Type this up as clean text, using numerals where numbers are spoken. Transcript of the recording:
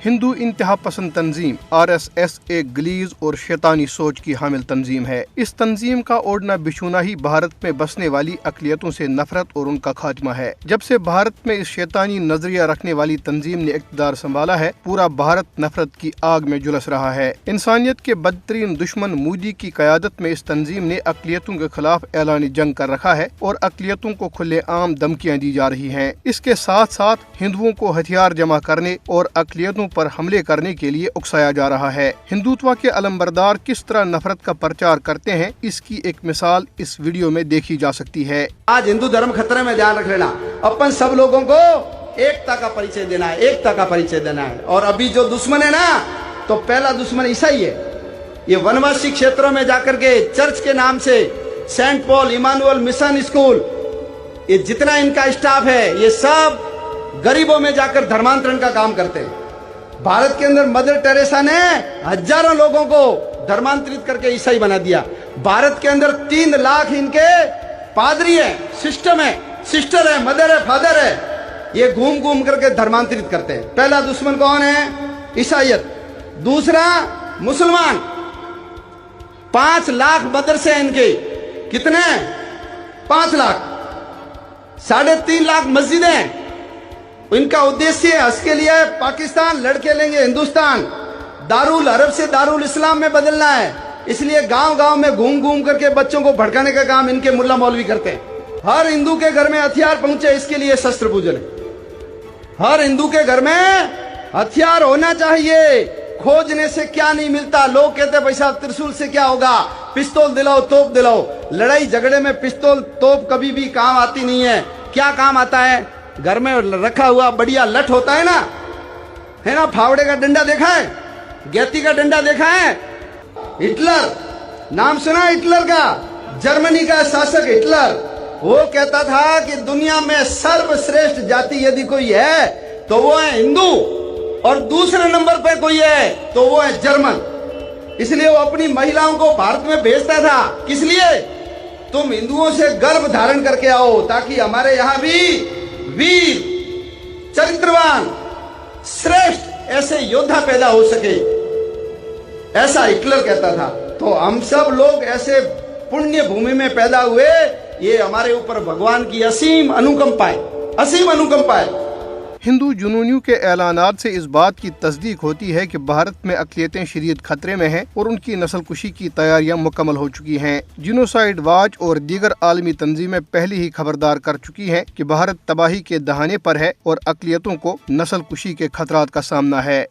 हिंदू इंतहा पसंद तंजीम RSS एक गलीज और शैतानी सोच की हामिल तंजीम है। इस तंजीम का ओढ़ना बिछूना ही भारत में बसने वाली अकलियतों से नफरत और उनका खात्मा है। जब से भारत में इस शैतानी नजरिया रखने वाली तंजीम ने इक़्तिदार संभाला है, पूरा भारत नफरत की आग में झुलस रहा है। इंसानियत के बदतरीन दुश्मन मोदी की क़यादत में इस तंजीम ने अकलियतों के खिलाफ ऐलानी जंग कर रखा है और अकलियतों को खुलेआम धमकियाँ दी जा रही हैं। इसके साथ साथ हिंदुओं को हथियार जमा करने और अकलियतों पर हमले करने के लिए उकसाया जा रहा है। हिंदुत्व के अलमबरदार किस तरह नफरत का प्रचार करते हैं, इसकी एक मिसाल इस वीडियो में देखी जा सकती है। आज हिंदू धर्म खतरे में, ध्यान रख लेना। अपन सब लोगों को एकता का परिचय देना है, एकता का परिचय देना है। और अभी जो दुश्मन है ना, तो पहला दुश्मन ईसाई है। ये वनवासी क्षेत्रों में जाकर के चर्च के नाम से saint Paul Emmanuel mission school, ये जितना इनका स्टाफ है, ये सब गरीबों में जाकर धर्मांतरण का काम करते हैं। भारत के अंदर मदर टेरेसा ने हजारों लोगों को धर्मांतरित करके ईसाई बना दिया। भारत के अंदर 3 लाख इनके पादरी है, सिस्टम है, सिस्टर है, मदर है, फादर है। ये घूम घूम करके धर्मांतरित करते हैं। पहला दुश्मन कौन है? ईसाइयत। दूसरा मुसलमान। 5 लाख मदरसे हैं इनके। कितने? 5 लाख। 3.5 लाख मस्जिदें हैं। इनका उद्देश्य हज के लिए पाकिस्तान, लड़के लेंगे हिंदुस्तान, दारुल अरब से दारुल इस्लाम में बदलना है। इसलिए गांव गांव में घूम घूम करके बच्चों को भड़काने का काम इनके मुल्ला मौलवी करते हैं। हर हिंदू के घर में हथियार पहुंचे, इसके लिए शस्त्र पूजन है। हर हिंदू के घर में हथियार होना चाहिए। खोजने से क्या नहीं मिलता। लोग कहते हैं पैसा त्रिशूल से क्या होगा, पिस्तौल दिलाओ, तोप दिलाओ। लड़ाई झगड़े में पिस्तौल तोप कभी भी काम आती नहीं है। क्या काम आता है? घर में रखा हुआ बढ़िया लठ होता है ना, फावड़े का डंडा देखा है? गैती का डंडा देखा है? हिटलर नाम सुना? हिटलर का, जर्मनी का शासक हिटलर, वो कहता था कि दुनिया में सर्वश्रेष्ठ जाति यदि कोई है तो वो है हिंदू, और दूसरे नंबर पे कोई है तो वो है जर्मन। इसलिए वो अपनी महिलाओं को भारत में भेजता था। किस लिए? तुम हिंदुओं से गर्भ धारण करके आओ, ताकि हमारे यहां भी वीर, चरित्रवान, श्रेष्ठ ऐसे योद्धा पैदा हो सके। ऐसा हिटलर कहता था। तो हम सब लोग ऐसे पुण्य भूमि में पैदा हुए। ये हमारे ऊपर भगवान की असीम अनुकंपा है, असीम अनुकंपा है। हिंदू जुनूनियों के ऐलानात से इस बात की तस्दीक होती है कि भारत में अक़लियतें शदीद खतरे में हैं और उनकी नस्लकुशी की तैयारियां मुकम्मल हो चुकी हैं। जिनोसाइड वॉच और दीगर आलमी तंजीमें पहले ही खबरदार कर चुकी हैं कि भारत तबाही के दहाने पर है और अक़लियतों को नस्लकुशी के खतरात का सामना है।